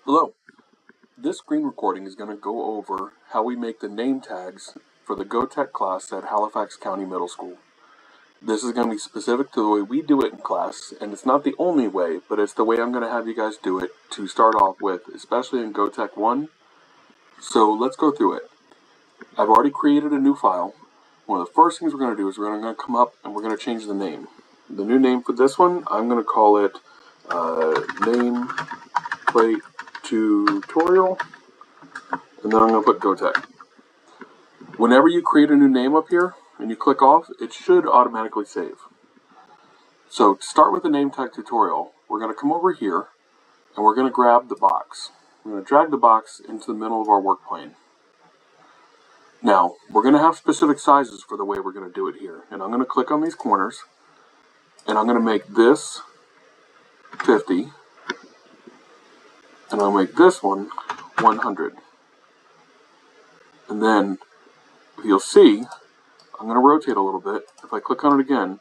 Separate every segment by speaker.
Speaker 1: Hello. This screen recording is going to go over how we make the name tags for the GOTEC class at Halifax County Middle School. This is going to be specific to the way we do it in class, and it's not the only way, but it's the way I'm going to have you guys do it to start off with, especially in GOTEC 1. So let's go through it. I've already created a new file. One of the first things we're going to do is we're going to come up and we're going to change the name. The new name for this one, I'm going to call it nameplate tutorial, and then I'm going to put GOTEC. Whenever you create a new name up here and you click off, it should automatically save. So to start with the name tag tutorial, we're going to come over here and we're going to grab the box. We're going to drag the box into the middle of our work plane. Now, we're going to have specific sizes for the way we're going to do it here. And I'm going to click on these corners and I'm going to make this 50 and I'll make this one 100. And then you'll see, I'm going to rotate a little bit. If I click on it again,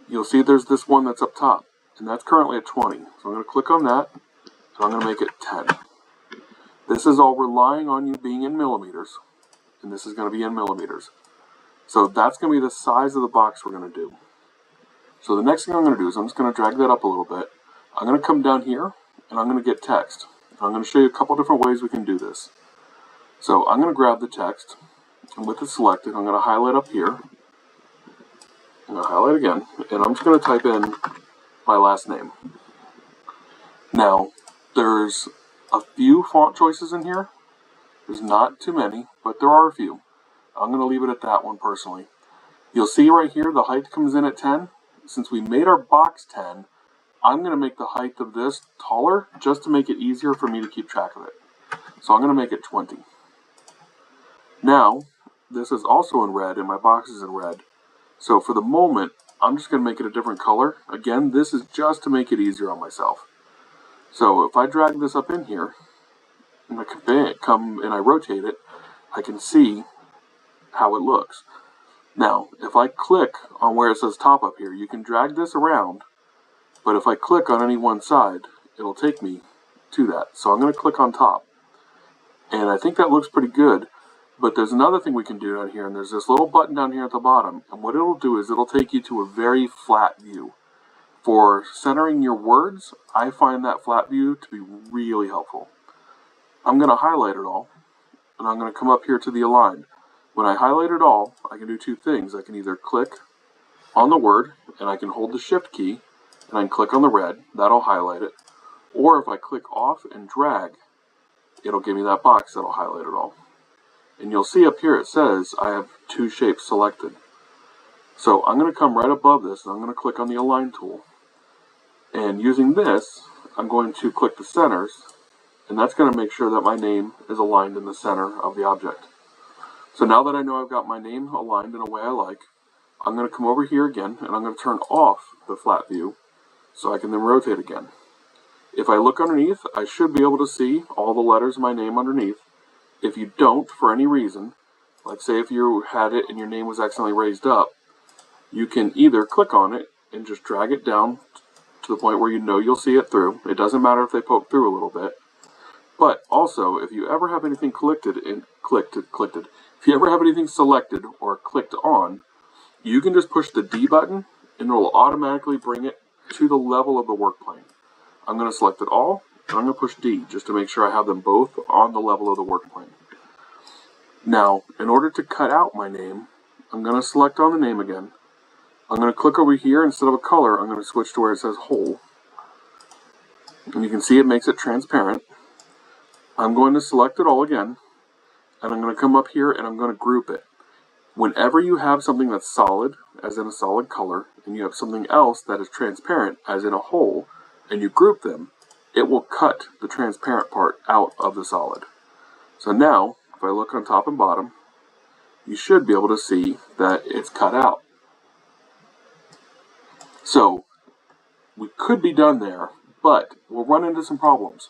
Speaker 1: you'll see there's this one that's up top, and that's currently at 20. So I'm going to click on that, and I'm going to make it 10. This is all relying on you being in millimeters, and this is going to be in millimeters. So that's going to be the size of the box we're going to do. So the next thing I'm going to do is I'm just going to drag that up a little bit. I'm going to come down here, and I'm going to get text. I'm going to show you a couple different ways we can do this. So I'm going to grab the text, and with it selected, I'm going to highlight up here. I'm going to highlight again, and I'm just going to type in my last name. Now, there's a few font choices in here. There's not too many, but there are a few. I'm going to leave it at that one personally. You'll see right here the height comes in at 10. Since we made our box 10, I'm going to make the height of this taller just to make it easier for me to keep track of it. So I'm going to make it 20. Now, this is also in red and my box is in red. So for the moment, I'm just going to make it a different color. Again, this is just to make it easier on myself. So if I drag this up in here, and I come and I rotate it, I can see how it looks. Now, if I click on where it says top up here, you can drag this around, but if I click on any one side, it'll take me to that. So I'm going to click on top. And I think that looks pretty good. But there's another thing we can do down here, and there's this little button down here at the bottom, and what it'll do is it'll take you to a very flat view. For centering your words, I find that flat view to be really helpful. I'm going to highlight it all, and I'm going to come up here to the align. When I highlight it all, I can do two things. I can either click on the word, and I can hold the shift key, and I can click on the red, that'll highlight it. Or if I click off and drag, it'll give me that box that'll highlight it all. And you'll see up here it says I have two shapes selected. So I'm going to come right above this and I'm going to click on the Align tool. And using this, I'm going to click the centers, and that's going to make sure that my name is aligned in the center of the object. So now that I know I've got my name aligned in a way I like, I'm going to come over here again and I'm going to turn off the flat view so I can then rotate again. If I look underneath, I should be able to see all the letters of my name underneath. If you don't, for any reason, like say if you had it and your name was accidentally raised up, you can either click on it and just drag it down to the point where you know you'll see it through. It doesn't matter if they poke through a little bit. But also, if you ever have anything if you ever have anything selected or clicked on, you can just push the D button and it will automatically bring it to the level of the work plane. I'm going to select it all. I'm going to push D just to make sure I have them both on the level of the work plane. Now, in order to cut out my name, I'm going to select on the name again. I'm going to click over here. Instead of a color, I'm going to switch to where it says whole. And you can see it makes it transparent. I'm going to select it all again. And I'm going to come up here and I'm going to group it. Whenever you have something that's solid, as in a solid color, and you have something else that is transparent, as in a whole, and you group them, it will cut the transparent part out of the solid. So now, if I look on top and bottom, you should be able to see that it's cut out. So, we could be done there, but we'll run into some problems.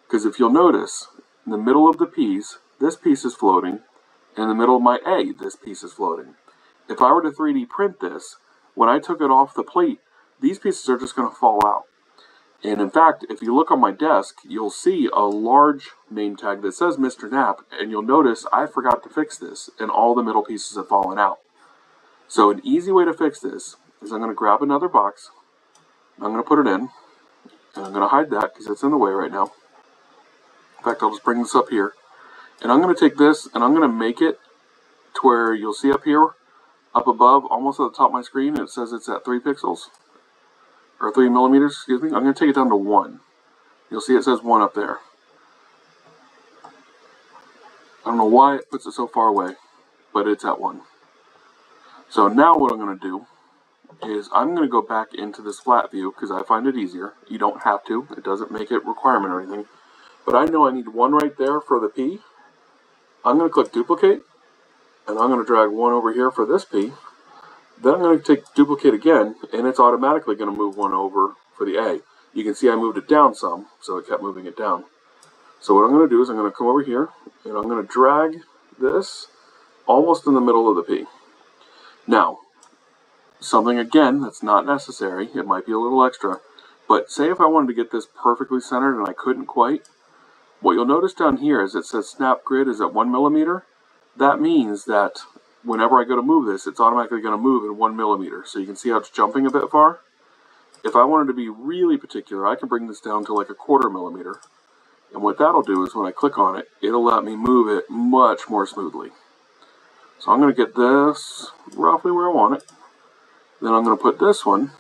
Speaker 1: Because if you'll notice, in the middle of the P's, this piece is floating, and in the middle of my A, this piece is floating. If I were to 3D print this, when I took it off the plate, these pieces are just going to fall out. And in fact, if you look on my desk, you'll see a large name tag that says Mr. Knapp, and you'll notice I forgot to fix this, and all the middle pieces have fallen out. So an easy way to fix this is I'm going to grab another box, I'm going to put it in, and I'm going to hide that because it's in the way right now. In fact, I'll just bring this up here. And I'm going to take this and I'm going to make it to where you'll see up here, up above, almost at the top of my screen, it says it's at 3 pixels. Or 3 millimeters, excuse me. I'm going to take it down to 1. You'll see it says 1 up there. I don't know why it puts it so far away, but it's at 1. So now what I'm going to do is I'm going to go back into this flat view because I find it easier. You don't have to. It doesn't make it a requirement or anything. But I know I need 1 right there for the P. I'm going to click duplicate, and I'm going to drag 1 over here for this P. Then I'm going to take duplicate again, and it's automatically going to move 1 over for the A. You can see I moved it down some, so it kept moving it down. So what I'm going to do is I'm going to come over here, and I'm going to drag this almost in the middle of the P. Now, something again that's not necessary, it might be a little extra, but say if I wanted to get this perfectly centered and I couldn't quite, what you'll notice down here is it says snap grid is at 1 millimeter. That means that whenever I go to move this, it's automatically going to move in 1 millimeter. So you can see how it's jumping a bit far. If I wanted to be really particular, I can bring this down to like a 1/4 millimeter. And what that'll do is when I click on it, it'll let me move it much more smoothly. So I'm going to get this roughly where I want it. Then I'm going to put this one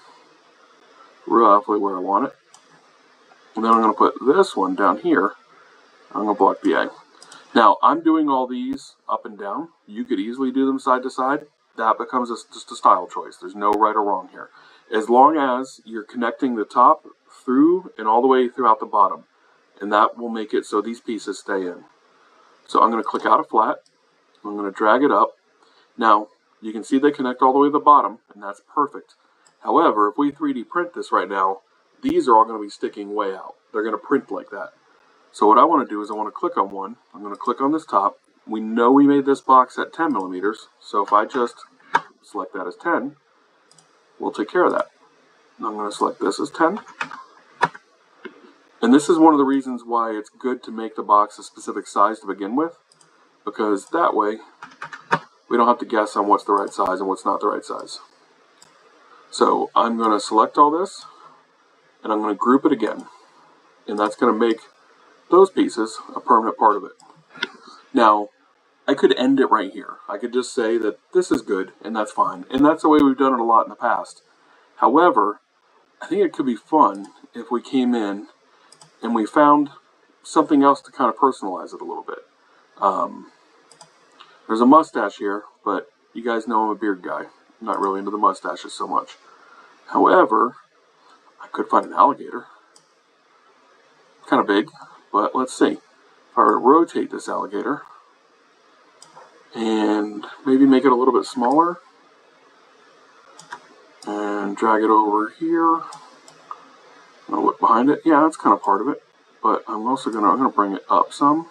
Speaker 1: roughly where I want it. And then I'm going to put this one down here. I'm going to block the A. Now, I'm doing all these up and down. You could easily do them side to side. That becomes just a style choice. There's no right or wrong here. As long as you're connecting the top through and all the way throughout the bottom. And that will make it so these pieces stay in. So I'm going to click out of flat. I'm going to drag it up. Now, you can see they connect all the way to the bottom, and that's perfect. However, if we 3D print this right now, these are all going to be sticking way out. They're going to print like that. So what I want to do is I want to click on one. I'm going to click on this top. We know we made this box at 10 millimeters. So if I just select that as 10, we'll take care of that. I'm going to select this as 10. And this is one of the reasons why it's good to make the box a specific size to begin with. Because that way, we don't have to guess on what's the right size and what's not the right size. So I'm going to select all this. And I'm going to group it again. And that's going to make those pieces a permanent part of it. Now, I could end it right here. I could just say that this is good, and that's fine. And that's the way we've done it a lot in the past. However, I think it could be fun if we came in and we found something else to kind of personalize it a little bit. There's a mustache here, but you guys know I'm a beard guy. I'm not really into the mustaches so much. However, I could find an alligator. Kind of big. But let's see, if I were to rotate this alligator and maybe make it a little bit smaller and drag it over here, I'll look behind it. Yeah, that's kind of part of it, but I'm also going to bring it up some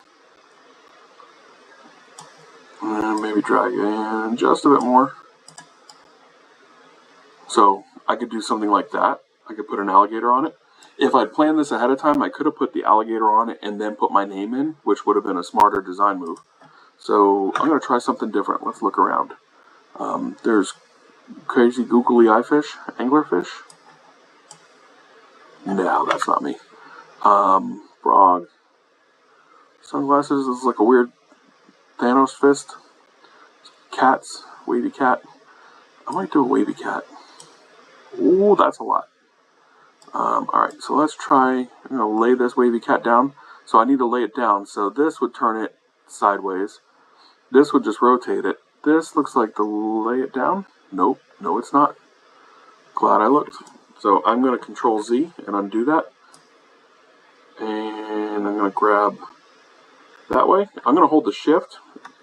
Speaker 1: and maybe drag it in just a bit more. So I could do something like that. I could put an alligator on it. If I'd planned this ahead of time, I could have put the alligator on it and then put my name in, which would have been a smarter design move. So I'm going to try something different. Let's look around. There's crazy googly eye fish, anglerfish. No, that's not me. Frog. Sunglasses is like a weird Thanos fist. Cats, wavy cat. I might do a wavy cat. Ooh, that's a lot. Alright, so let's try, I'm going to lay this wavy cat down. So I need to lay it down. So this would turn it sideways. This would just rotate it. This looks like to lay it down. Nope, no it's not. Glad I looked. So I'm going to Control Z and undo that. And I'm going to grab that way. I'm going to hold the shift.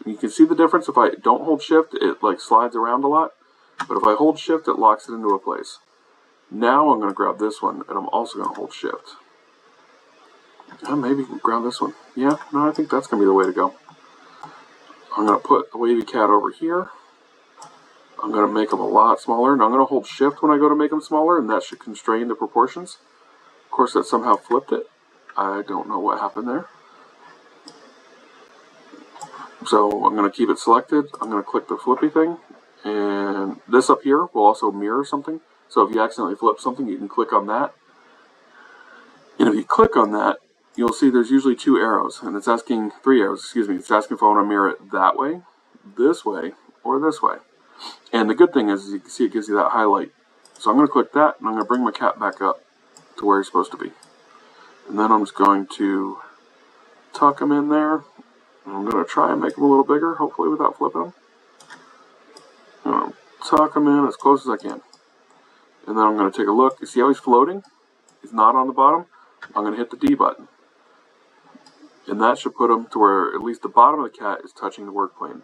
Speaker 1: You can see the difference. If I don't hold shift, it like slides around a lot. But if I hold shift, it locks it into a place. Now I'm going to grab this one, and I'm also going to hold shift. Maybe grab this one. Yeah, no, I think that's going to be the way to go. I'm going to put the wavy cat over here. I'm going to make them a lot smaller, and I'm going to hold shift when I go to make them smaller, and that should constrain the proportions. course, that somehow flipped it. I don't know what happened there. So I'm going to keep it selected. I'm going to click the flippy thing. And this up here will also mirror something. So if you accidentally flip something, you can click on that. And if you click on that, you'll see there's usually 2 arrows. And it's asking, 3 arrows, excuse me. It's asking if I want to mirror it that way, or this way. And the good thing is, you can see it gives you that highlight. So I'm going to click that, and I'm going to bring my cat back up to where he's supposed to be. And then I'm just going to tuck him in there. And I'm going to try and make him a little bigger, hopefully without flipping him. I'm going to tuck him in as close as I can. And then I'm going to take a look. You see how he's floating? He's not on the bottom. I'm going to hit the D button. And that should put him to where at least the bottom of the cat is touching the work plane.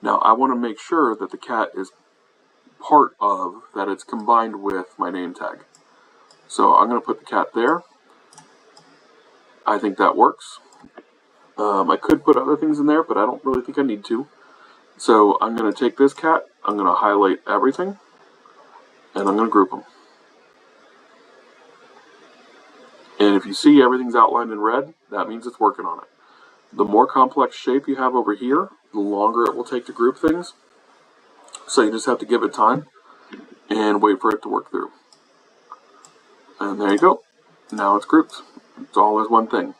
Speaker 1: Now I want to make sure that the cat is part of, that it's combined with my name tag. So I'm going to put the cat there. I think that works. I could put other things in there, but I don't really think I need to. So I'm going to take this cat, I'm going to highlight everything, and I'm going to group them. And if you see everything's outlined in red, that means it's working on it. The more complex shape you have over here, the longer it will take to group things. So you just have to give it time and wait for it to work through. And there you go. Now it's grouped. It's all as one thing.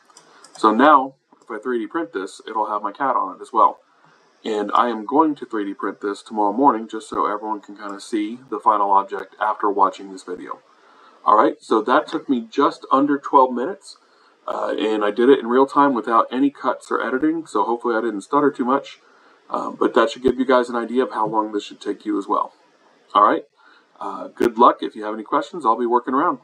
Speaker 1: So now, if I 3D print this, it'll have my cat on it as well. And I am going to 3D print this tomorrow morning just so everyone can kind of see the final object after watching this video. Alright, so that took me just under 12 minutes. And I did it in real time without any cuts or editing, so hopefully I didn't stutter too much. But that should give you guys an idea of how long this should take you as well. Alright, good luck. If you have any questions, I'll be working around.